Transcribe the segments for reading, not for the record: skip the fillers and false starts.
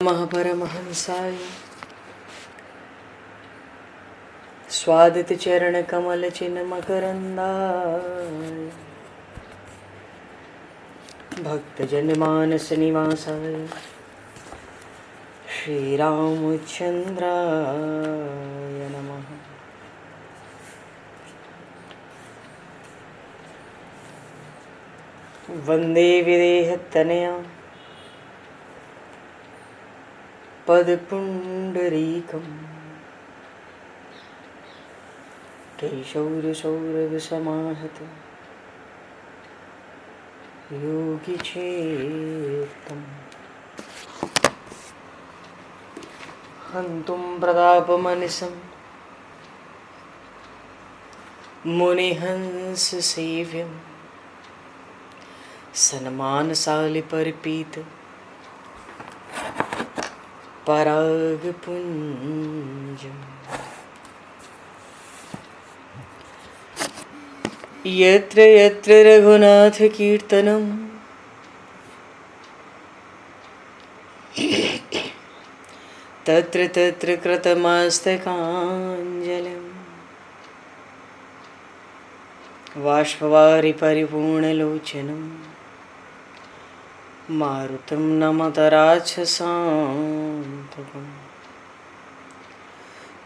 महापरमहंसाय स्वादित चरण कमल चिन्ह मकरंदाय भक्तजन मानस निवासाय श्री रामचंद्राय नमः। वंदे विदेहतनया पदपुंडरीकं केशौरसौरभसमाहत योगिचेतं हन्तुं प्रतापमनिशं मुनिहंससेव्यं सन्मानशालिपरिपीत परागपुञ्जम् यत्र यत्र रघुनाथकीर्तनं तत्र तत्र कृतमस्तकाञ्जलिं बाष्पवारि परिपूर्णलोचनं मारुतं नमत राक्षसान्तकं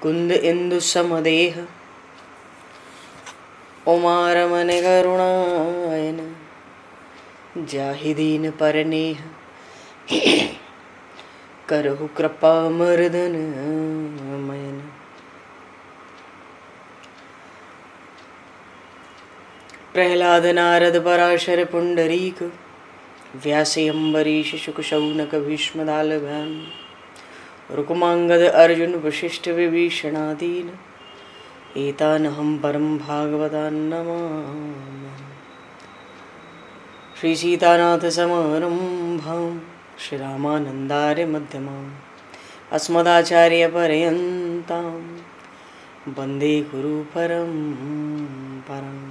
कुन्द इंदुसमदेह उमारमण करुणायन जाहि दीन परनेह करहु कृपा मर्दन मयन। प्रहलाद नारद पराशर पुंडरीक व्यासे अम्बरीश शुक शौनक भीष्मदालभ्यां रुक्मांगद अर्जुन वशिष्ठ विभीषणादीन एतानहं परं भागवतान् नमामि। श्री सीतानाथ समारंभां श्री रामानन्दार्य मध्यमाम् अस्मदाचार्य पर्यन्तां वन्दे गुरु परम्पराम्।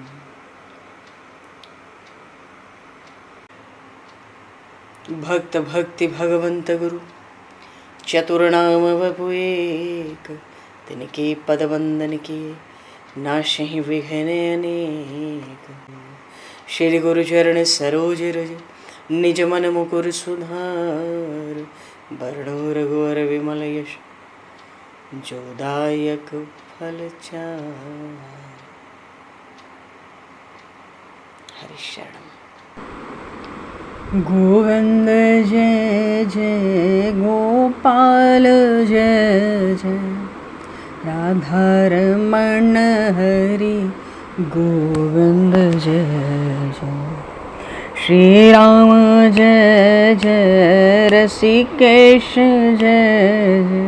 भक्त भक्ति भगवंत गुरु चतुर्नाम वपु एक तिनके पद वंदन के नाशहि विघ्न अनेक। श्री गुरु चरण सरोज रज निज मन मुकुर सुधार वरणो रघुवर विमल यश जोदायक फलचार। हरिशरण। गोविंद जय जय गोपाल जय जय राधारमण हरि गोविंद जय जय। श्री राम जय जय रसिकेश जय जय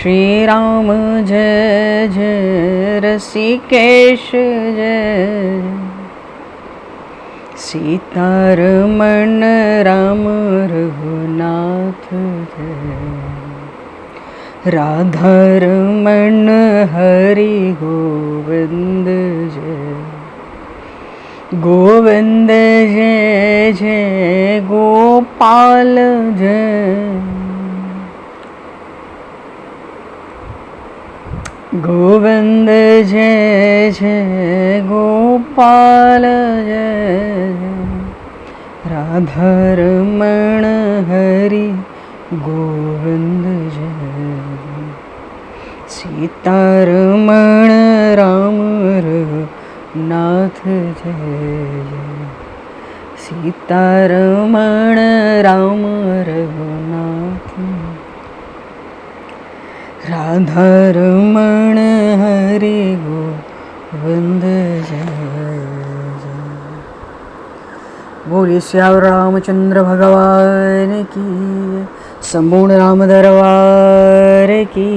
श्री राम जय जय रसिकेश जय। सीतारमण राम रघुनाथ जय राधारमण हरि गोविंद जय। गोविंद जय जय गोपाल जय गोविंद जय जय गोपाल जय राधारमण हरि गोविंद जय। सीतारमण राम रघुनाथ जय सीतारमण राम रघुनाथ राधारमण हरि गोविंद जय जय। बोलिए श्याम रामचंद्र भगवान की संपूर्ण राम दरबार की।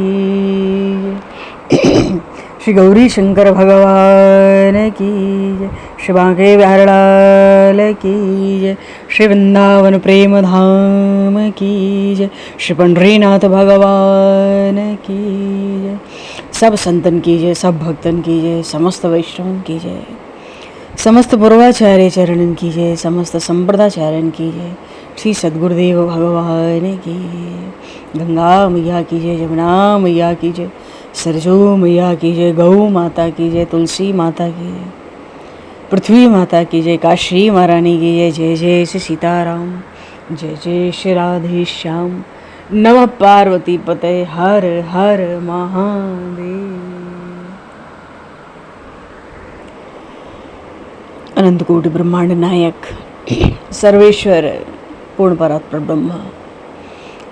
श्री गौरी शंकर भगवान की जय। श्री बांके बिहारी लाल की जय। श्री वृंदावन प्रेम धाम की जय। श्री पंढरीनाथ भगवान की जय। सब संतन की जय, सब भक्तन की जय, समस्त वैष्णवन की जय, समस्त पूर्वाचार्य चरणन की जय, समस्त संप्रदाचार्यन की जय। श्री सद्गुरुदेव भगवान की। गंगा मैया की जय, जमुना मैया की जय, सरजू मैया की जय, गौ माता की जय, तुलसी माता की जय, पृथ्वी माता की जय, काशी महारानी की जय। जय जय श्री सीताराम, जय जय श्री राधे श्याम। नमः पार्वती पते, हर हर महादेव। अनंत कोटि ब्रह्मांड नायक सर्वेश्वर पूर्ण परात्पर ब्रह्म,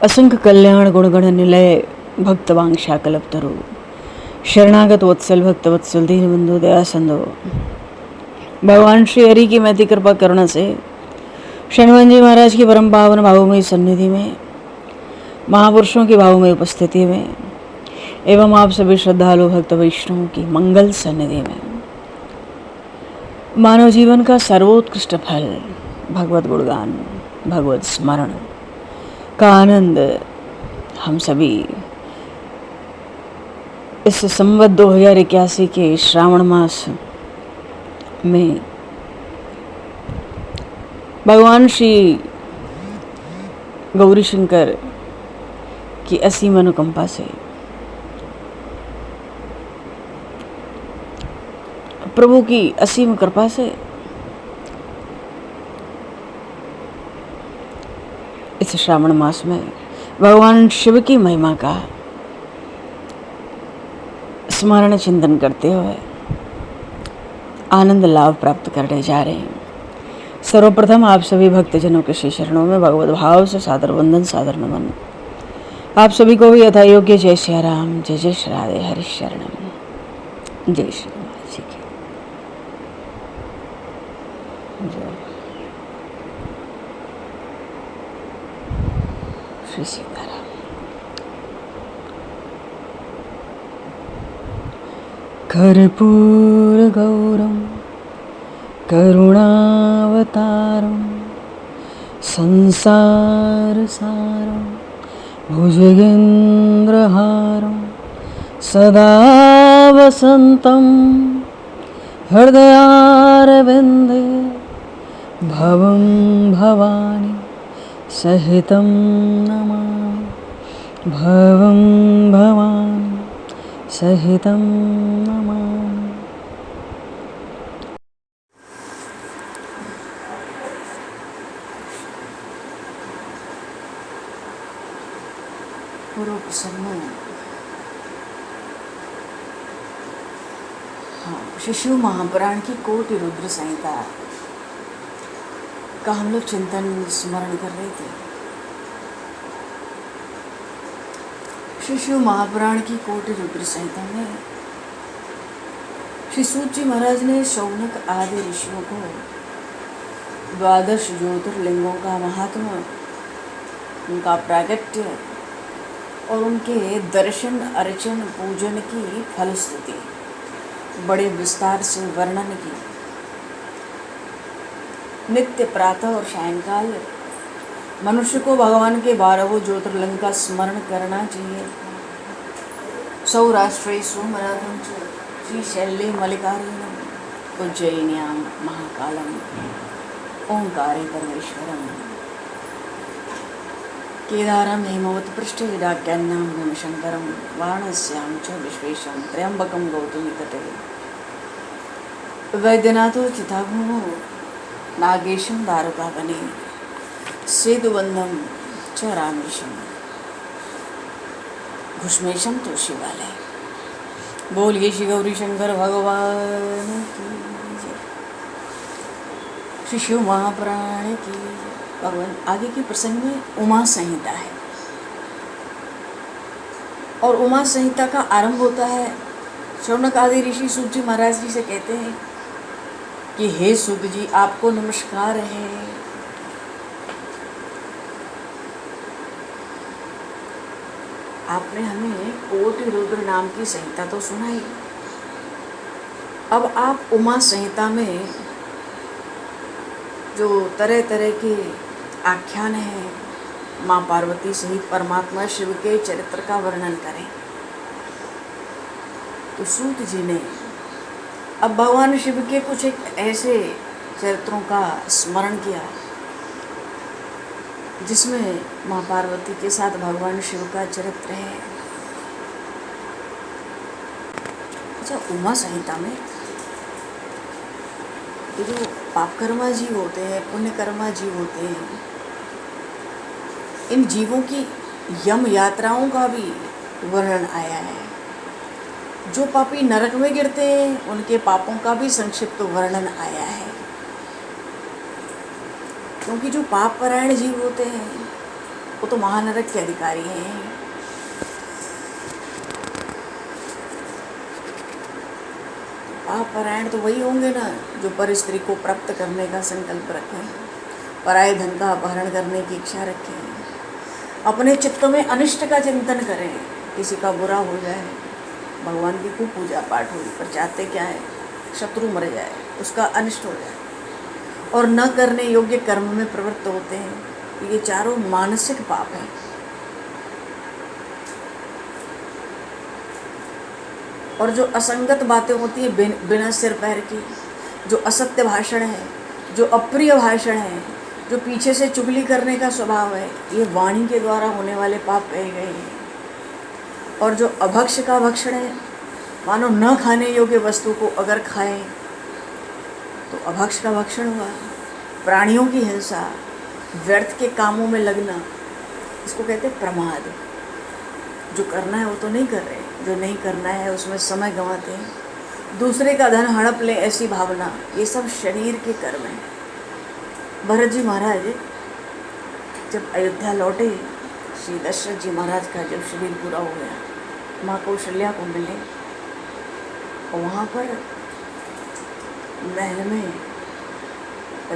असंख्य कल्याण गुणगण निलय, भक्त वांछा कल्पतरु, शरणागत वत्सल भक्त वत्सल दीनबंधु दया सिंधु, भगवान श्री हरि की महती कृपा करुणा से शनिवन जी महाराज की परम पावन भावमयी सन्निधि में, महापुरुषों की भावमयी उपस्थिति में एवं आप सभी श्रद्धालु भक्त वैष्णवों की मंगल सन्निधि में मानव जीवन का सर्वोत्कृष्ट फल भगवत गुणगान, भगवत स्मरण का आनंद हम सभी इस संवत 2081 के श्रावण मास में भगवान श्री गौरी शंकर की असीम अनुकंपा से, प्रभु की असीम कृपा से इस श्रावण मास में भगवान शिव की महिमा का स्मरण चिंतन करते हुए आनंद लाभ प्राप्त करने जा रहे हैं। सर्वप्रथम आप सभी भक्तजनों के श्री चरणों में भगवत भाव से सादर वंदन, सादर नमन। आप सभी को भी यथा योग्य जय श्री राम, जय जय श्री राधे, हरि शरणम, जय श्री राम जी की जय। श्री सीताराम। कर्पूर गौरम करुणावतारम संसार सारम भुजगेन्द्रहारम सदा वसंतं हृदयारविन्दे भवं भवानी सहितं नमामि, भवं भवानी सहितं नमामि। पूर्व प्रसंग में शिशु महापुराण की कोटि रुद्र संहिता का हम लोग चिंतन स्मरण कर रहे थे। शिशु महापुराण की कोटि रुद्र संहिता में श्री सूत जी महाराज ने शौनक आदि ऋषियों को 12 ज्योतिर्लिंगों का महात्मा, उनका प्रागट्य और उनके दर्शन अर्चन पूजन की फलश्रुति बड़े विस्तार से वर्णन की। नित्य प्रातः और सायंकाल मनुष्य को भगवान के 12 ज्योतिर्लिंग का स्मरण करना चाहिए। सौराष्ट्रे सोमनाथं च श्रीशैले मल्लिकार्जुनम उज्जयिन्यां महाकालम ओंकारे परमेश्वरम केदारम हेमवत पृष्ठे विदाख्यान्नां भीमशंकरम वाराणस्यां च विश्वेशं त्र्यंबकं गौतमी तटे वैद्यनाथो चिताभूमो नागेशं दारुकावने सेतुबंधं च रामेशं घुष्मेशं तो शिवालय। बोलिए श्री गौरी शंकर भगवान की जय, श्री शिव महापुराण की जय। भगवान आगे के प्रसंग में उमा संहिता है और उमा संहिता का आरंभ होता है। शौनक आदि ऋषि सूत जी महाराज जी से कहते हैं कि हे सूत जी, आपको नमस्कार है। आपने हमें कोटि रुद्र नाम की संहिता तो सुनाई, अब आप उमा संहिता में जो तरह तरह के आख्यान हैं माँ पार्वती सहित परमात्मा शिव के चरित्र का वर्णन करें। तो सूत जी ने अब भगवान शिव के कुछ एक ऐसे चरित्रों का स्मरण किया जिसमें माँ पार्वती के साथ भगवान शिव का चरित्र है। अच्छा, उमा संहिता में ये जो पापकर्मा जीव होते हैं, पुण्यकर्मा जीव होते हैं, इन जीवों की यम यात्राओं का भी वर्णन आया है। जो पापी नरक में गिरते हैं उनके पापों का भी संक्षिप्त वर्णन आया है। क्योंकि जो पाप परायण जीव होते हैं वो तो महानरक के अधिकारी हैं। पाप परायण तो वही होंगे ना जो पर स्त्री को प्राप्त करने का संकल्प रखें, पराये धन का अपहरण करने की इच्छा रखें, अपने चित्त में अनिष्ट का चिंतन करें, किसी का बुरा हो जाए, भगवान की खूब पूजा पाठ हुई पर चाहते क्या है, शत्रु मर जाए, उसका अनिष्ट हो जाए, और न करने योग्य कर्म में प्रवृत्त होते हैं। ये चारों मानसिक पाप हैं। और जो असंगत बातें होती है बिना सिर पैर की, जो असत्य भाषण है, जो अप्रिय भाषण है, जो पीछे से चुगली करने का स्वभाव है, ये वाणी के द्वारा होने वाले पाप कहे गए हैं। और जो अभक्ष का भक्षण है, मानो न खाने योग्य वस्तु को अगर खाएं तो अभक्ष का भक्षण हुआ। प्राणियों की हिंसा, व्यर्थ के कामों में लगना, इसको कहते हैं प्रमाद। जो करना है वो तो नहीं कर रहे, जो नहीं करना है उसमें समय गंवाते हैं, दूसरे का धन हड़प ले ऐसी भावना, ये सब शरीर के कर्म हैं। भरत जी महाराज जब अयोध्या लौटे, श्री दशरथ जी महाराज का जब शिविर पूरा हो गया, माँ कौशल्या को मिले और वहाँ पर महल में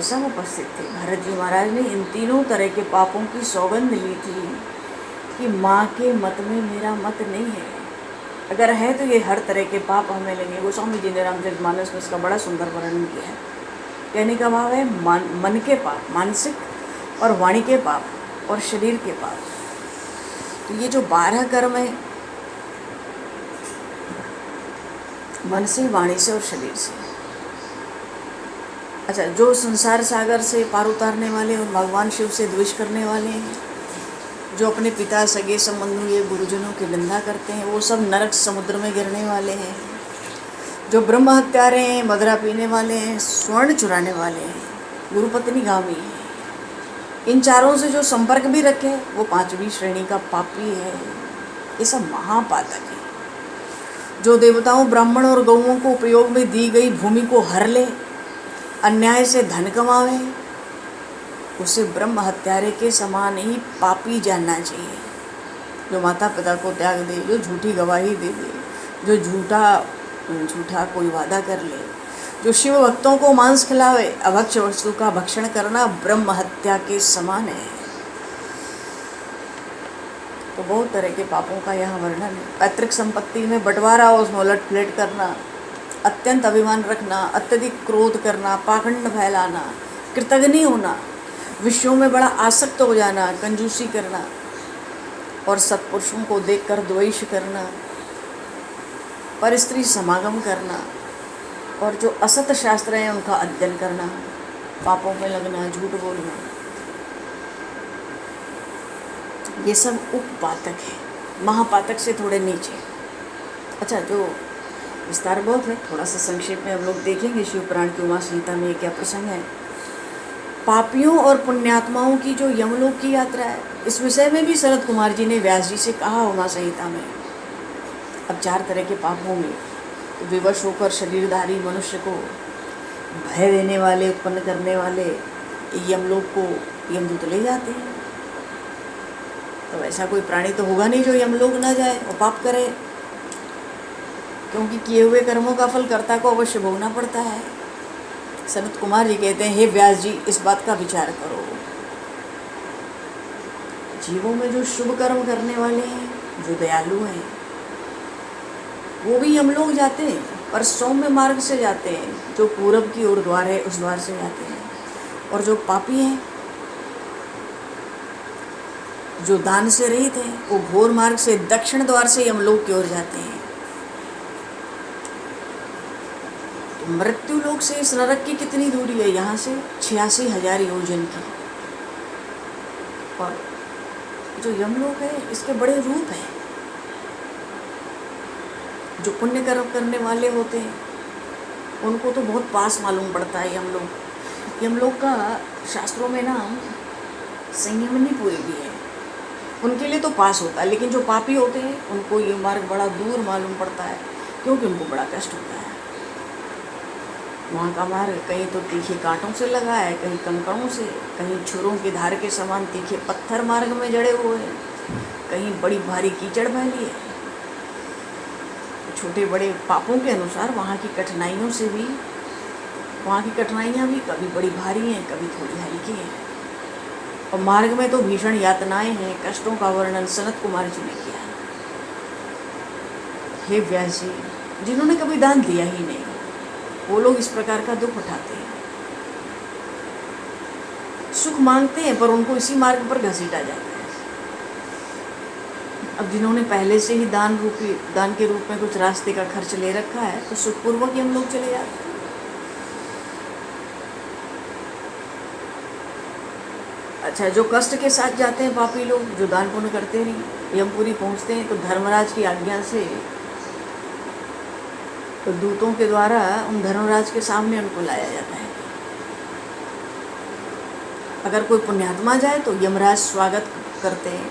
सब उपस्थित थे। भरत जी महाराज ने इन तीनों तरह के पापों की सौगंध ली थी कि माँ के मत में मेरा मत नहीं है, अगर है तो ये हर तरह के पाप हमें लगे। गोस्वामी जी ने रामचरितमानस में इसका बड़ा सुंदर वर्णन किया है। कहने का भाव है मन के पाप, मानसिक और वाणी के पाप और शरीर के पाप। तो ये जो 12 कर्म है, मन से, वाणी से और शरीर से। अच्छा, जो संसार सागर से पार उतारने वाले और भगवान शिव से द्वेष करने वाले हैं, जो अपने पिता, सगे संबंधों या गुरुजनों की निंदा करते हैं, वो सब नरक समुद्र में गिरने वाले हैं। जो ब्रह्म हत्यारे हैं, मदिरा पीने वाले हैं, स्वर्ण चुराने वाले हैं, गुरुपत्नी गामी हैं, इन चारों से जो संपर्क भी रखे वो 5वीं श्रेणी का पापी है। ये सब महापातक है। जो देवताओं, ब्राह्मण और गौओं को उपयोग में दी गई भूमि को हर ले, अन्याय से धन कमावे, उसे ब्रह्म हत्यारे के समान ही पापी जानना चाहिए। जो माता पिता को त्याग दे, जो झूठी गवाही दे दे, जो झूठा कोई वादा कर ले, जो शिव भक्तों को मांस खिलावे, अभक्ष वस्तु का भक्षण करना ब्रह्म हत्या के समान है। तो बहुत तरह के पापों का यहाँ वर्णन है। पैतृक संपत्ति में बंटवारा और उसमें उलट पलट करना, अत्यंत अभिमान रखना, अत्यधिक क्रोध करना, पाखंड फैलाना, कृतघ्नी होना, विषयों में बड़ा आसक्त हो जाना, कंजूसी करना और सत्पुरुषों को देखकर द्वेष करना, पर स्त्री समागम करना और जो असत शास्त्र हैं उनका अध्ययन करना, पापों में लगना, झूठ बोलना, ये सब उपपातक है, महापातक से थोड़े नीचे। अच्छा, जो विस्तार बहुत है, थोड़ा सा संक्षेप में हम लोग देखेंगे शिव पुराण की उमा संहिता में ये क्या प्रसंग है। पापियों और पुण्यात्माओं की जो यमलोक की यात्रा है, इस विषय में भी शरद कुमार जी ने व्यास जी से कहा उमा संहिता में। अब 4 तरह के पाप होंगे, तो विवश होकर शरीरधारी मनुष्य को भय देने वाले, उत्पन्न करने वाले यमलोक को यमदूत ले जाते हैं। तो ऐसा कोई प्राणी तो होगा नहीं जो यमलोक ना जाए और पाप करे, क्योंकि किए हुए कर्मों का फल कर्ता को अवश्य भोगना पड़ता है। सनत कुमार जी कहते हैं, हे व्यास जी, इस बात का विचार करो। जीवों में जो शुभ कर्म करने वाले हैं, जो दयालु हैं, वो भी यमलोक जाते हैं, पर सौम्य मार्ग से जाते हैं। जो पूरब की ओर द्वार है उस द्वार से जाते हैं। और जो पापी हैं, जो दान से रहित हैं, वो घोर मार्ग से दक्षिण द्वार से यमलोक की ओर जाते हैं। तो मृत्यु लोक से इस नरक की कितनी दूरी है? यहाँ से 86,000 योजन की। और जो यमलोक है इसके बड़े रूप हैं। जो पुण्य कर्म करने वाले होते हैं उनको तो बहुत पास मालूम पड़ता है यमलोक। यमलोक का शास्त्रों में नाम संयमनी पुरी भी है। उनके लिए तो पास होता है, लेकिन जो पापी होते हैं उनको ये मार्ग बड़ा दूर मालूम पड़ता है, क्योंकि उनको बड़ा कष्ट होता है। वहाँ का मार्ग कहीं तो तीखे कांटों से लगा है, कहीं कंकड़ों से, कहीं छुरों की धार के समान तीखे पत्थर मार्ग में जड़े हुए हैं, कहीं बड़ी भारी कीचड़ फैली है। छोटे बड़े पापों के अनुसार वहाँ की कठिनाइयों से भी, वहाँ की कठिनाइयाँ भी कभी बड़ी भारी हैं, कभी थोड़ी हल्की हैं। और मार्ग में तो भीषण यातनाएं हैं, कष्टों का वर्णन सनत कुमार जी ने किया। हे व्यास जी, जिन्होंने कभी दान दिया ही नहीं, वो लोग इस प्रकार का दुख उठाते हैं। सुख मांगते हैं पर उनको इसी मार्ग पर घसीटा जाता है। अब जिन्होंने पहले से ही दान के रूप में कुछ रास्ते का खर्च ले रखा है, तो सुखपूर्वक ही हम लोग चले जाते हैं। अच्छा, जो कष्ट के साथ जाते हैं पापी लोग, जो दान पुण्य करते नहीं, यमपुरी पहुंचते हैं तो धर्मराज की आज्ञा से, तो दूतों के द्वारा उन धर्मराज के सामने उनको लाया जाता है। अगर कोई पुण्यात्मा जाए तो यमराज स्वागत करते हैं,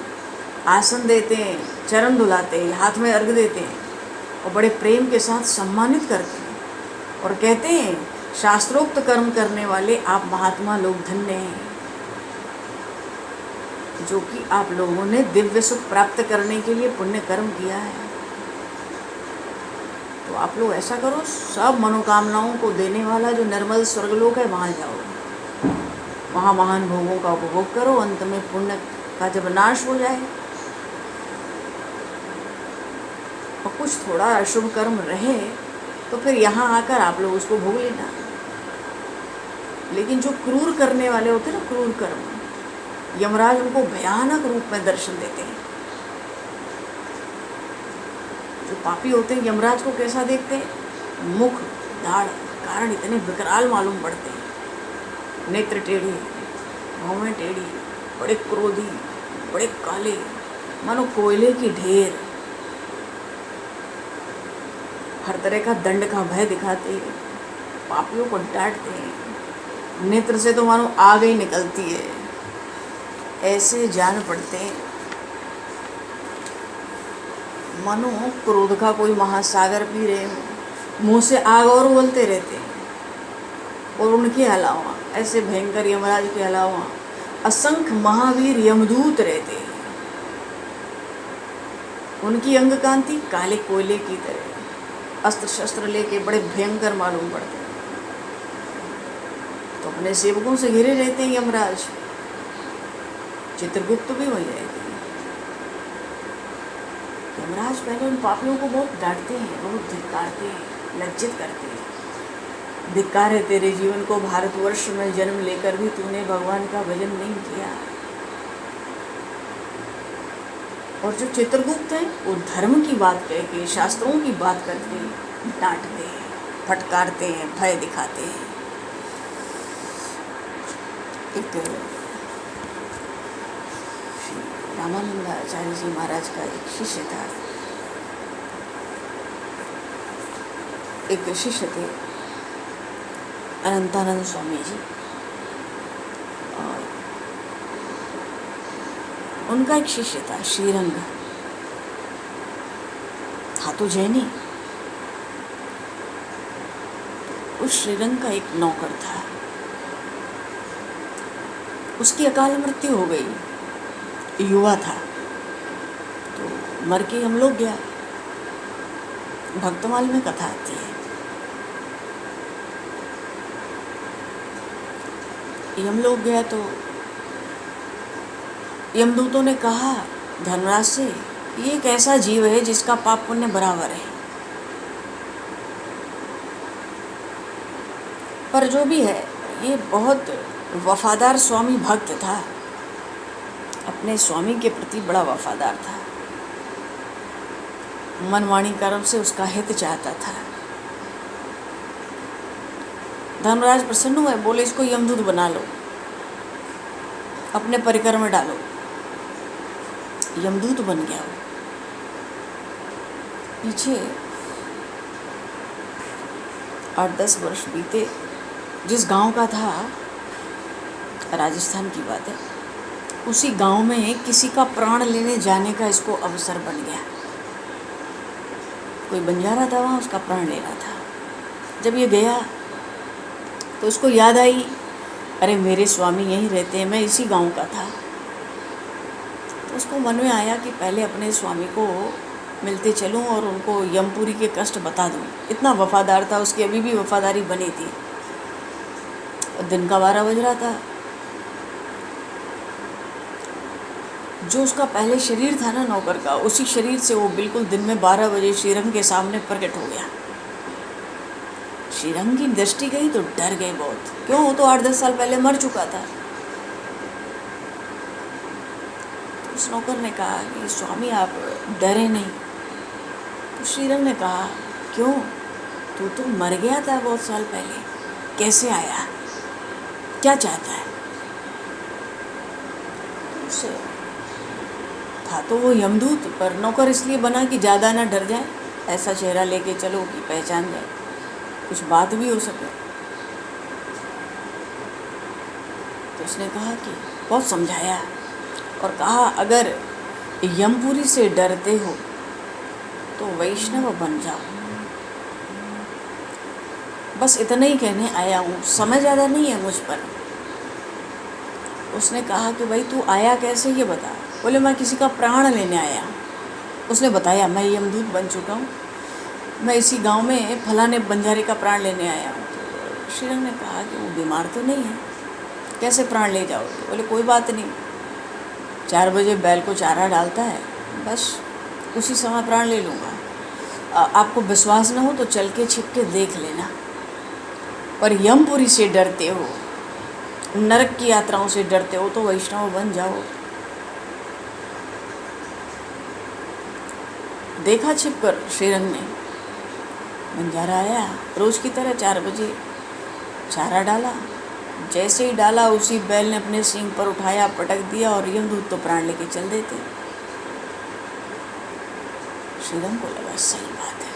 आसन देते हैं, चरण धुलाते हैं, हाथ में अर्घ देते हैं और बड़े प्रेम के साथ सम्मानित करते हैं और कहते हैं, शास्त्रोक्त कर्म करने वाले आप महात्मा लोग धन्य हैं, जो कि आप लोगों ने दिव्य सुख प्राप्त करने के लिए पुण्य कर्म किया है। तो आप लोग ऐसा करो, सब मनोकामनाओं को देने वाला जो निर्मल स्वर्गलोक है वहाँ जाओ, वहाँ महान भोगों का उपभोग करो। अंत में पुण्य का जब नाश हो जाए और कुछ थोड़ा अशुभ कर्म रहे तो फिर यहाँ आकर आप लोग उसको भोग लेना। लेकिन जो क्रूर करने वाले होते हैं ना, क्रूर कर्म, यमराज उनको भयानक रूप में दर्शन देते हैं। जो पापी होते हैं यमराज को कैसा देखते हैं? मुख, दाढ़, कारण इतने विकराल मालूम पड़ते हैं, नेत्र टेढ़े, भौहें टेढ़ी, बड़े क्रोधी, बड़े काले, मानो कोयले की ढेर, हर तरह का दंड का भय दिखाते हैं, पापियों को डांटते हैं, नेत्र से तो मानो आग ही निकलती है, ऐसे जान पड़ते हैं मानो क्रोध का कोई महासागर पी रहे हो, मुंह से आग और उगलते रहते हैं। और उनके अलावा, ऐसे भयंकर यमराज के अलावा, असंख्य महावीर यमदूत रहते हैं। उनकी अंग कांति काले कोयले की तरह, अस्त्र शस्त्र लेके बड़े भयंकर मालूम पड़ते हैं। तो अपने सेवकों से घिरे रहते हैं यमराज। चित्रगुप्त भी वही रहते हैं। यमराज पहले उन पापियों को बहुत डांटते हैं, बहुत धिक्कारते हैं, लज्जित करते हैं। धिक्कार है तेरे जीवन को, भारतवर्ष में जन्म लेकर भी तूने भगवान का भजन नहीं किया। और जो चित्रगुप्त है वो धर्म की बात कह के, शास्त्रों की बात करके डांटते हैं, फटकारते हैं, भय दिखाते हैं। एक श्री रामानंदाचार्य जी महाराज का एक शिष्य था, एक शिष्य थे अनंतानंद स्वामी जी, और उनका एक शिष्य था श्रीरंग, था तो जैनी। उस श्रीरंग का एक नौकर था, उसकी अकाल मृत्यु हो गई, युवा था, तो मर के हम लोग गया। भक्तमाल में कथा आती है, यमलोक गया तो यमदूतों ने कहा धर्मराज से, ये एक ऐसा जीव है जिसका पाप पुण्य बराबर है। पर जो भी है, ये बहुत वफादार स्वामी भक्त था, अपने स्वामी के प्रति बड़ा वफादार था, मन वाणी कर्म से उसका हित चाहता था। धर्मराज प्रसन्न हुए, बोले इसको यमदूत बना लो, अपने परिकर में डालो। यमदूत बन गया वो। पीछे 8-10 वर्ष बीते, जिस गांव का था, राजस्थान की बात है, उसी गांव में किसी का प्राण लेने जाने का इसको अवसर बन गया। कोई बंजारा था वहाँ, उसका प्राण लेना था। जब ये गया तो उसको याद आई, अरे मेरे स्वामी यहीं रहते हैं, मैं इसी गांव का था। तो उसको मन में आया कि पहले अपने स्वामी को मिलते चलूं और उनको यमपुरी के कष्ट बता दूं। इतना वफादार था, उसकी अभी भी वफादारी बनी थी। और दिन का 12 बज रहा था। जो उसका पहले शरीर था ना नौकर का, उसी शरीर से वो बिल्कुल दिन में 12 बजे श्रीरंग के सामने प्रकट हो गया। श्रीरंग की दृष्टि गई तो डर गए बहुत। क्यों? वो तो 8-10 साल पहले मर चुका था। तो उस नौकर ने कहा कि स्वामी आप डरे नहीं। तो श्रीरंग ने कहा, क्यों? तू तो मर गया था बहुत साल पहले, कैसे आया, क्या चाहता है? उसे था तो वो यमदूत, पर नौकर इसलिए बना कि ज़्यादा ना डर जाए, ऐसा चेहरा लेके चलो कि पहचान जाए, कुछ बात भी हो सके। तो उसने कहा कि बहुत समझाया और कहा, अगर यमपुरी से डरते हो तो वैष्णव बन जाओ। बस इतना ही कहने आया हूँ, समय ज़्यादा नहीं है मुझ पर। उसने कहा कि भाई तू आया कैसे, ये बता। बोले मैं किसी का प्राण लेने आया। उसने बताया, मैं यमदूत बन चुका हूँ, मैं इसी गांव में फलाने बंजारे का प्राण लेने आया हूँ। तो श्रीरंग ने कहा कि वो बीमार तो नहीं है, कैसे प्राण ले जाओगे? बोले कोई बात नहीं, 4 बजे बैल को चारा डालता है, बस उसी समय प्राण ले लूँगा। आपको विश्वास ना हो तो चल के छिप के देख लेना। पर यमपुरी से डरते हो, नरक की यात्राओं से डरते हो तो वैष्णव बन जाओ। देखा छिपकर श्रीरंग ने, बंजारा आया रोज की तरह 4 बजे चारा डाला। जैसे ही डाला उसी बैल ने अपने सींग पर उठाया, पटक दिया और यमदूत तो प्राण लेके चल देते। श्रीरंग को लगा सही बात है,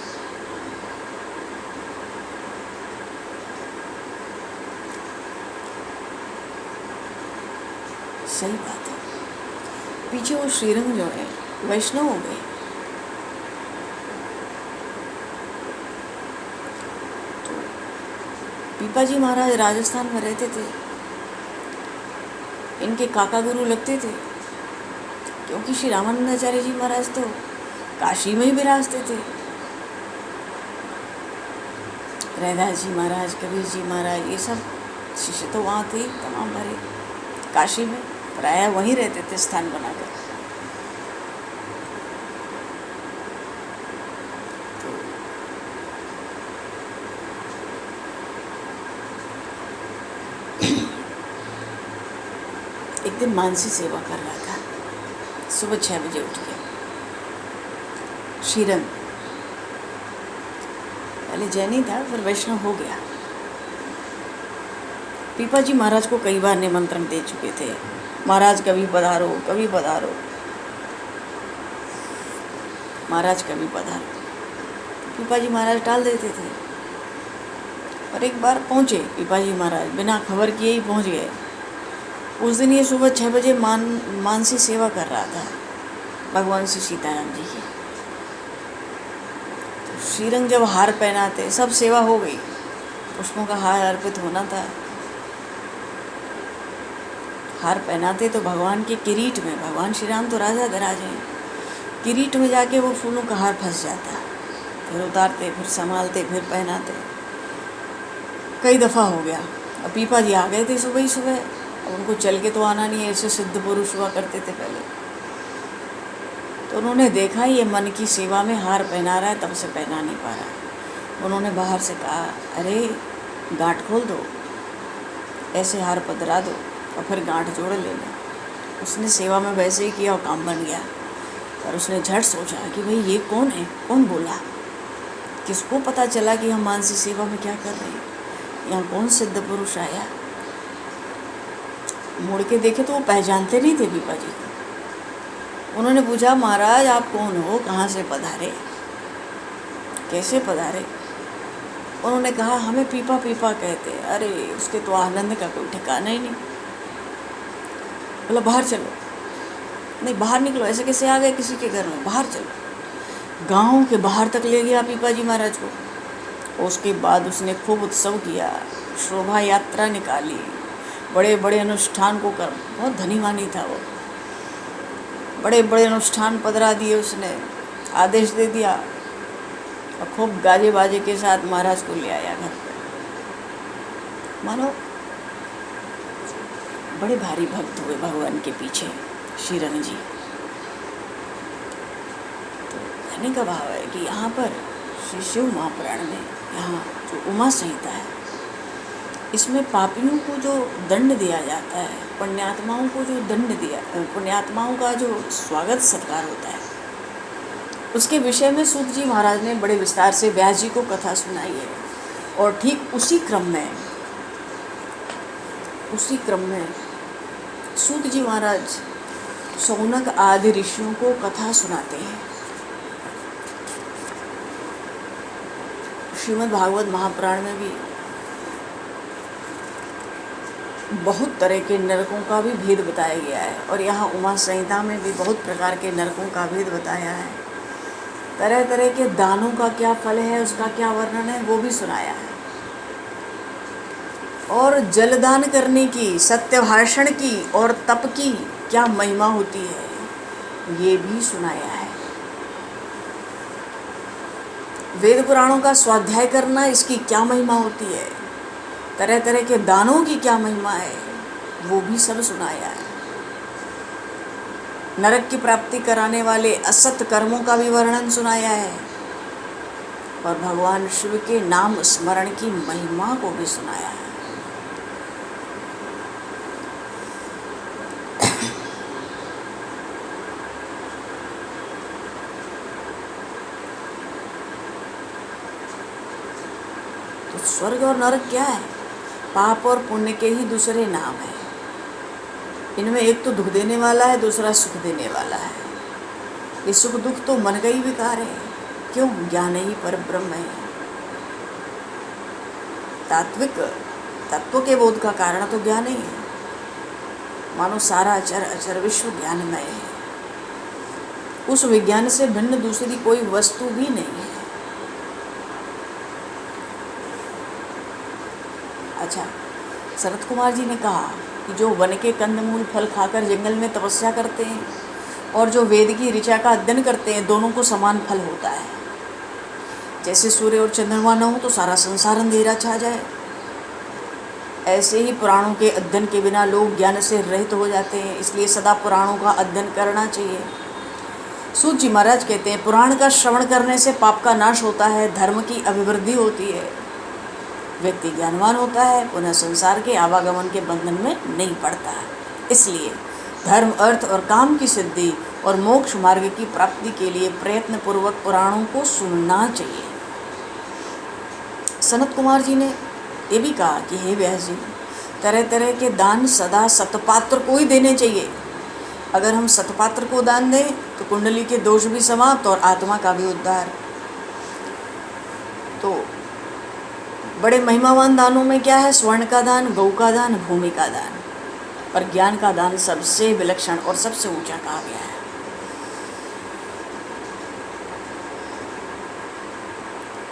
सही बात है। पीछे वो श्रीरंग जो है वैष्णव हो गए। तो पीपाजी महाराज राजस्थान में रहते थे, इनके काका गुरु लगते थे, क्योंकि श्री रामानंदाचार्य जी महाराज तो काशी में ही विराजते थे। रैदास जी महाराज, कबीर जी महाराज, ये सब शिष्य तो वहाँ थे तमाम भरे, काशी में प्रायः वहीं रहते थे स्थान बनाकर। तो एक दिन मानसी सेवा कर रहा था, सुबह 6 बजे उठ गया श्रीरंग। पहले जैनी था, फिर वैष्णव हो गया। पीपाजी महाराज को कई बार निमंत्रण दे चुके थे, महाराज कभी पधारो, कभी पधारो, महाराज कभी पधारो। पीपाजी महाराज टाल देते थे। और एक बार पहुँचे पीपाजी महाराज, बिना खबर किए ही पहुँच गए। उस दिन ये सुबह 6 बजे मानसी सेवा कर रहा था भगवान श्री सीताराम जी की। तो श्रीरंग जब हार पहनाते, सब सेवा हो गई, पुष्पों का हार अर्पित होना था। हार पहनाते तो भगवान के किरीट में, भगवान श्री राम तो राजा धराज हैं, किरीट में जाके वो फूलों का हार फंस जाता। फिर उतारते, फिर संभालते, फिर पहनाते। कई दफ़ा हो गया। अब पीपा जी आ गए थे सुबह ही सुबह, अब उनको चल के तो आना नहीं है, ऐसे सिद्ध पुरुष हुआ करते थे पहले। तो उन्होंने देखा ये मन की सेवा में हार पहना रहा है, तब से पहना नहीं पा रहा है। उन्होंने बाहर से कहा, अरे गांठ खोल दो, ऐसे हार पधरा दो और फिर गांठ जोड़ लेना। उसने सेवा में वैसे ही किया और काम बन गया। पर उसने झट सोचा कि भाई ये कौन है, कौन बोला, किसको पता चला कि हम मानसी सेवा में क्या कर रहे हैं, यहाँ कौन सिद्ध पुरुष आया। मुड़ के देखे तो वो पहचानते नहीं थे पीपा जी को। उन्होंने पूछा, महाराज आप कौन हो, कहाँ से पधारे, कैसे पधारे? उन्होंने कहा, हमें पीपा पीपा कहते हैं। अरे उसके तो आनंद का कोई ठिकाना ही नहीं। बोला बाहर चलो। नहीं, बाहर निकलो, ऐसे कैसे आ गए किसी के घर में, बाहर चलो। गांव के बाहर तक ले गया पीपा जी महाराज को। उसके बाद उसने खूब उत्सव किया, शोभा यात्रा निकाली, बड़े बड़े अनुष्ठान को कर, बहुत धनीवानी था वो, बड़े बड़े अनुष्ठान पधरा दिए उसने, आदेश दे दिया और खूब गाजे बाजे के साथ महाराज को ले आया घर पर। मानो बड़े भारी भक्त हुए भगवान के पीछे श्रीरंग जी। तो कहने का भाव है कि यहाँ पर श्री शिव महापुराण में, यहाँ जो उमा संहिता है, इसमें पापियों को जो दंड दिया जाता है, पुण्यात्माओं को जो दंड दिया, पुण्यात्माओं का जो स्वागत सत्कार होता है, उसके विषय में सूत जी महाराज ने बड़े विस्तार से व्यास जी को कथा सुनाई है। और ठीक उसी क्रम में सूत जी महाराज शौनक आदि ऋषियों को कथा सुनाते हैं। श्रीमद् भागवत महापुराण में भी बहुत तरह के नरकों का भी भेद बताया गया है, और यहाँ उमा संहिता में भी बहुत प्रकार के नरकों का भेद बताया है। तरह तरह के दानों का क्या फल है, उसका क्या वर्णन है, वो भी सुनाया है। और जलदान करने की, सत्य भाषण की और तप की क्या महिमा होती है, ये भी सुनाया है। वेद पुराणों का स्वाध्याय करना, इसकी क्या महिमा होती है, तरह तरह के दानों की क्या महिमा है, वो भी सब सुनाया है। नरक की प्राप्ति कराने वाले असत कर्मों का भी वर्णन सुनाया है, और भगवान शिव के नाम स्मरण की महिमा को भी सुनाया है। तो स्वर्ग और नरक क्या है? पाप और पुण्य के ही दूसरे नाम है। इनमें एक तो दुख देने वाला है, दूसरा सुख देने वाला है। ये सुख दुख तो मन का ही विकार है। क्यों? ज्ञान ही पर ब्रह्म है। तात्विक तत्व के बोध का कारण तो ज्ञान ही है। मानो सारा अचर अचर विश्व ज्ञानमय है। उस विज्ञान से भिन्न दूसरी कोई वस्तु भी नहीं है। अच्छा, शरत कुमार जी ने कहा कि जो वन के कंदमूल फल खाकर जंगल में तपस्या करते हैं और जो वेद की ऋचा का अध्ययन करते हैं, दोनों को समान फल होता है। जैसे सूर्य और चंद्रमा न हो तो सारा संसार अंधेरा छा जाए, ऐसे ही पुराणों के अध्ययन के बिना लोग ज्ञान से रहित हो जाते हैं। इसलिए सदा पुराणों का अध्ययन करना चाहिए। सूत जी महाराज कहते हैं, पुराण का श्रवण करने से पाप का नाश होता है, धर्म की अभिवृद्धि होती है, व्यक्ति ज्ञानवान होता है, पुनः संसार के आवागमन के बंधन में नहीं पड़ता है। इसलिए धर्म, अर्थ और काम की सिद्धि और मोक्ष मार्ग की प्राप्ति के लिए प्रयत्न पूर्वक पुराणों को सुनना चाहिए। सनत कुमार जी ने ये भी कहा कि हे व्यास जी, तरह तरह के दान सदा सतपात्र को ही देने चाहिए। अगर हम सतपात्र को दान दें तो कुंडली के दोष भी समाप्त और आत्मा का भी उद्धार। तो बड़े महिमावान दानों में क्या है? स्वर्ण का दान, गौ का दान, भूमि का दान, और ज्ञान का दान सबसे विलक्षण और सबसे ऊंचा कहा गया है।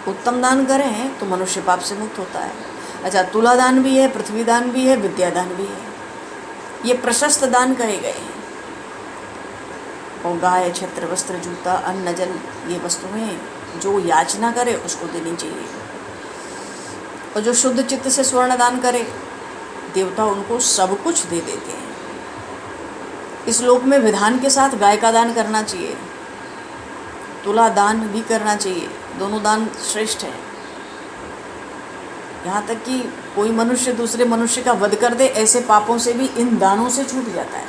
उत्तम दान करें तो मनुष्य पाप से मुक्त होता है। अच्छा, तुला दान भी है, पृथ्वी दान भी है, विद्या दान भी है। ये प्रशस्त दान कहे गए हैं। और गाय, छत्र, वस्त्र, जूता, अन्न, जल, ये वस्तुएं जो याचना करे उसको देनी चाहिए। और जो शुद्ध चित्त से स्वर्ण दान करे, देवता उनको सब कुछ दे देते हैं। इस लोक में विधान के साथ गाय का दान करना चाहिए, तुला दान भी करना चाहिए। दोनों दान श्रेष्ठ है। यहाँ तक कि कोई मनुष्य दूसरे मनुष्य का वध कर दे, ऐसे पापों से भी इन दानों से छूट जाता है,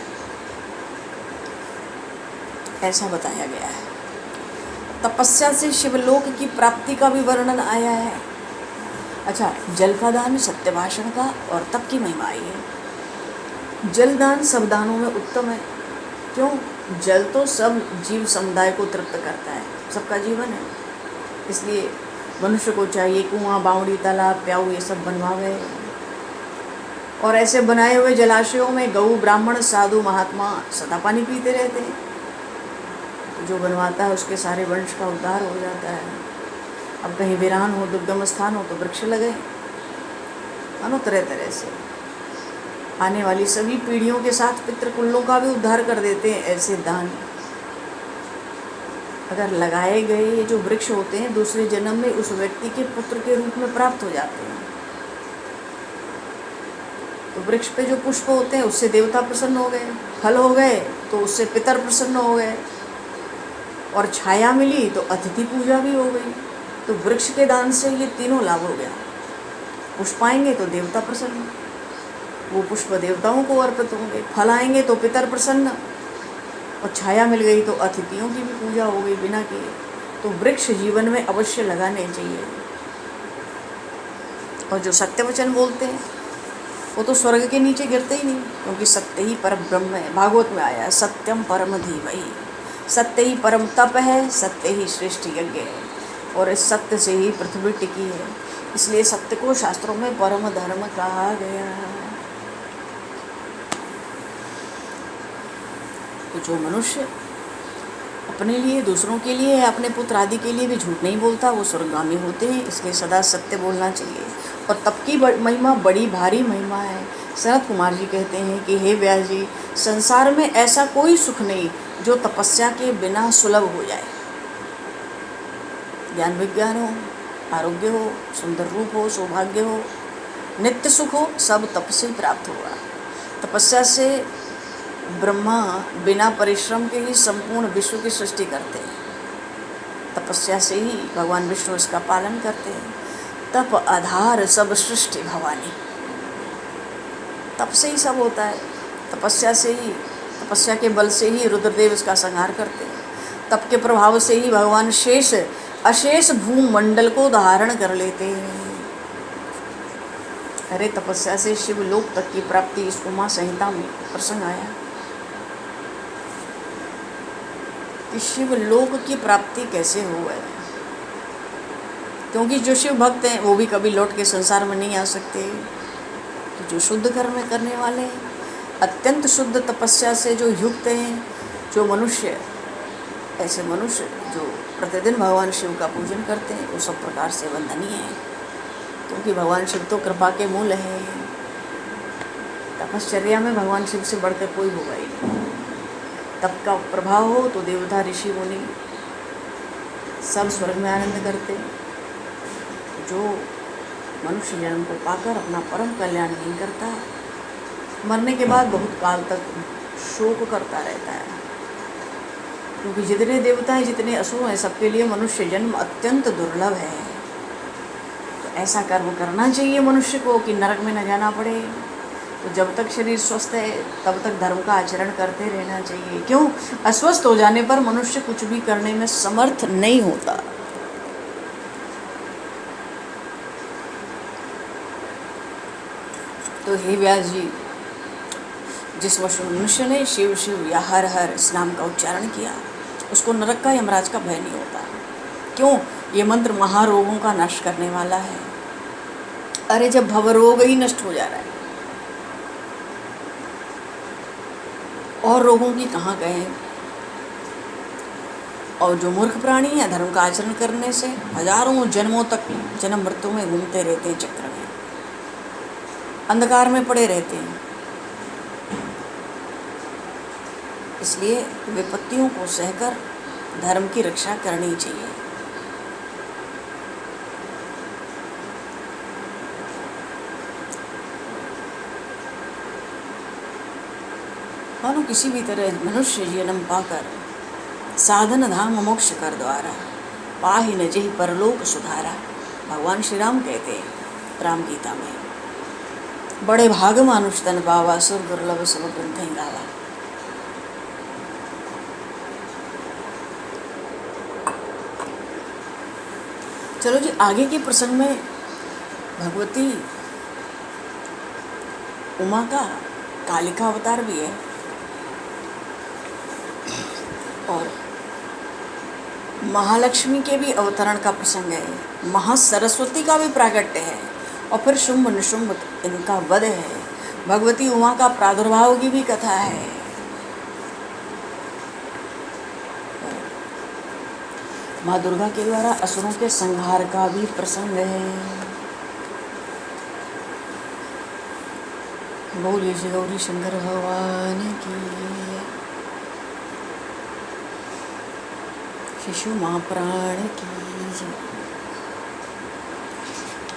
ऐसा बताया गया है। तपस्या से शिवलोक की प्राप्ति का भी वर्णन आया है। अच्छा, जल का दान सत्य भाषण का और तप की महिमा आई है। जल दान सब दानों में उत्तम है। क्यों? जल तो सब जीव समुदाय को तृप्त करता है, सबका जीवन है। इसलिए मनुष्य को चाहिए कुआं, बावड़ी, तालाब, प्याऊ ये सब बनवावे, और ऐसे बनाए हुए जलाशयों में गऊ, ब्राह्मण, साधु, महात्मा सदा पानी पीते रहते हैं। तो जो बनवाता है उसके सारे वंश का उद्धार हो जाता है। अब कहीं वीरान हो, दुर्गम स्थान हो तो वृक्ष लगे, मानो तरह तरह से आने वाली सभी पीढ़ियों के साथ पितृकुलों का भी उद्धार कर देते हैं ऐसे दान। अगर लगाए गए ये जो वृक्ष होते हैं दूसरे जन्म में उस व्यक्ति के पुत्र के रूप में प्राप्त हो जाते हैं। तो वृक्ष पे जो पुष्प होते हैं उससे देवता प्रसन्न हो गए, फल हो गए तो उससे पितर प्रसन्न हो गए, और छाया मिली तो अतिथि पूजा भी हो गई। तो वृक्ष के दान से ये तीनों लाभ हो गया। पुष्प आएंगे तो देवता प्रसन्न, वो पुष्प देवताओं को अर्पित होंगे, फल आएंगे तो पितर प्रसन्न, और छाया मिल गई तो अतिथियों की भी पूजा हो गई बिना किए। तो वृक्ष जीवन में अवश्य लगाने चाहिए। और जो सत्य वचन बोलते हैं वो तो स्वर्ग के नीचे गिरते ही नहीं, क्योंकि सत्य ही परम ब्रह्म है। भागवत में आया है, सत्यम परम धीमहि, सत्य ही परम तप है, सत्य ही श्रेष्ठ यज्ञ है, और इस सत्य से ही पृथ्वी टिकी है। इसलिए सत्य को शास्त्रों में परम धर्म कहा गया है। तो जो मनुष्य अपने लिए, दूसरों के लिए, अपने पुत्र आदि के लिए भी झूठ नहीं बोलता वो स्वर्गगामी होते हैं। इसलिए सदा सत्य बोलना चाहिए। और तप की महिमा बड़ी भारी महिमा है। सनत कुमार जी कहते हैं कि हे व्यास जी, संसार में ऐसा कोई सुख नहीं जो तपस्या के बिना सुलभ हो जाए। ज्ञान विज्ञान हो, आरोग्य हो, सुंदर रूप हो, सौभाग्य हो, नित्य सुख हो, सब तप से प्राप्त होगा। तपस्या से ब्रह्मा बिना परिश्रम के ही संपूर्ण विश्व की सृष्टि करते हैं। तपस्या से ही भगवान विष्णु इसका पालन करते हैं। तप आधार सब सृष्टि भवानी, तप से ही सब होता है। तपस्या से ही, तपस्या के बल से ही रुद्रदेव इसका संहार करते हैं। तप के प्रभाव से ही भगवान शेष अशेष भूमंडल को धारण कर लेते हैं। अरे तपस्या से शिवलोक तक की प्राप्ति इस उमा संहिता में प्रसंग आया कि शिवलोक की प्राप्ति कैसे हो गए, क्योंकि जो शिव भक्त हैं वो भी कभी लौट के संसार में नहीं आ सकते। तो जो शुद्ध कर्म करने वाले हैं, अत्यंत शुद्ध तपस्या से जो युक्त हैं, जो मनुष्य, ऐसे मनुष्य जो प्रतिदिन भगवान शिव का पूजन करते हैं वो सब प्रकार से वंदनीय है, क्योंकि भगवान शिव तो कृपा के मूल हैं। तपश्चर्या में भगवान शिव से बढ़कर कोई होगा ही नहीं। तप का प्रभाव हो तो देवता, ऋषि, मुनि सब स्वर्ग में आनंद करते हैं। जो मनुष्य जन्म को पाकर अपना परम कल्याण नहीं करता, मरने के बाद बहुत काल तक शोक करता रहता है। क्योंकि जितने देवता हैं, जितने असुर हैं, सबके लिए मनुष्य जन्म अत्यंत दुर्लभ है। तो ऐसा कर्म करना चाहिए मनुष्य को कि नरक में न जाना पड़े। तो जब तक शरीर स्वस्थ है तब तक धर्म का आचरण करते रहना चाहिए। क्यों? अस्वस्थ हो जाने पर मनुष्य कुछ भी करने में समर्थ नहीं होता। तो हे व्यास जी, जिस मनुष्य ने शिव शिव या हर हर इस नाम का उच्चारण किया उसको नरक का, यमराज का भय नहीं होता। क्यों? ये मंत्र महारोगों का नाश करने वाला है। अरे जब भवरोग ही नष्ट हो जा रहा है और रोगों की कहाँ गए। और जो मूर्ख प्राणी है धर्म का आचरण करने से हजारों जन्मों तक जन्म मृत्यु में घूमते रहते हैं, चक्र में अंधकार में पड़े रहते हैं। इसलिए विपत्तियों को सहकर धर्म की रक्षा करनी चाहिए। मानो किसी भी तरह मनुष्य जन्म पाकर साधन धाम मोक्ष कर द्वारा पाहि न जेहि परलोक सुधारा। भगवान श्री राम कहते हैं राम गीता में, बड़े भाग मानुष तन पावा, सुर दुर्लभ सब ग्रंथ गावा। चलो जी, आगे के प्रसंग में भगवती उमा का कालिका अवतार भी है। और महालक्ष्मी के भी अवतरण का प्रसंग है, महासरस्वती का भी प्राकट्य है, और फिर शुंभ निशुंभ इनका वध है, भगवती उमा का प्रादुर्भाव की भी कथा है। माँ दुर्गा के द्वारा असुरों के संहार का भी प्रसंग है। बोलिए श्री गौरी शंकर भगवान की, शिशु माँ प्राण की,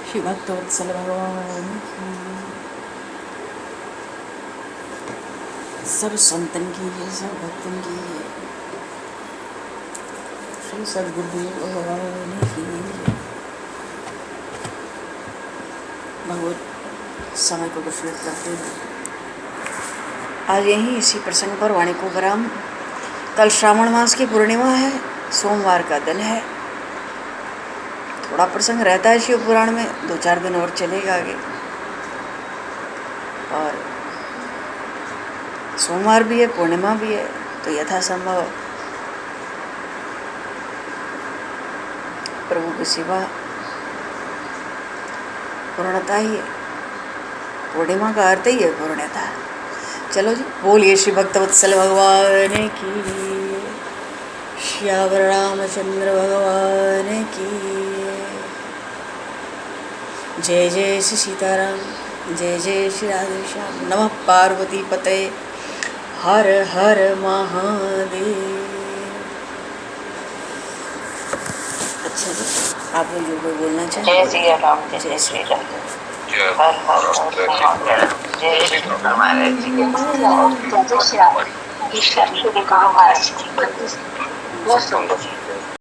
श्री भक्तवत्सल भगवान की, सब संतन की, सब भक्तन की, श्री सद्गुरुदेव भगवान की। भगवत समय को विस्मृत करते हुए आज यहीं इसी प्रसंग पर वाणी को विराम। कल श्रावण मास की पूर्णिमा है, सोमवार का दिन है। थोड़ा प्रसंग रहता है शिव पुराण में, 2-4 दिन और चलेगा आगे। और सोमवार भी है, पूर्णिमा भी है, तो यथासंभव प्रभु की सेवा पूर्णता ही है। पूर्णिमा का अर्थ ही है पूर्णता। चलो जी, बोलिए श्री भक्तवत्सल भगवान की, श्यावर रामचंद्र भगवान की, जय जय श्री सीताराम, जय जय श्री राधेश्याम। नमः पार्वती पते, हर हर महादेव। अच्छा जी, आप लोग जो कोई बोलना चाहें। जय श्री राम, जय श्री राम, हर हर महादेव, जय श्री राम महाराज जी, जय श्री राम, ईश्वर श्री राम महाराज जी, बहुत सुंदर।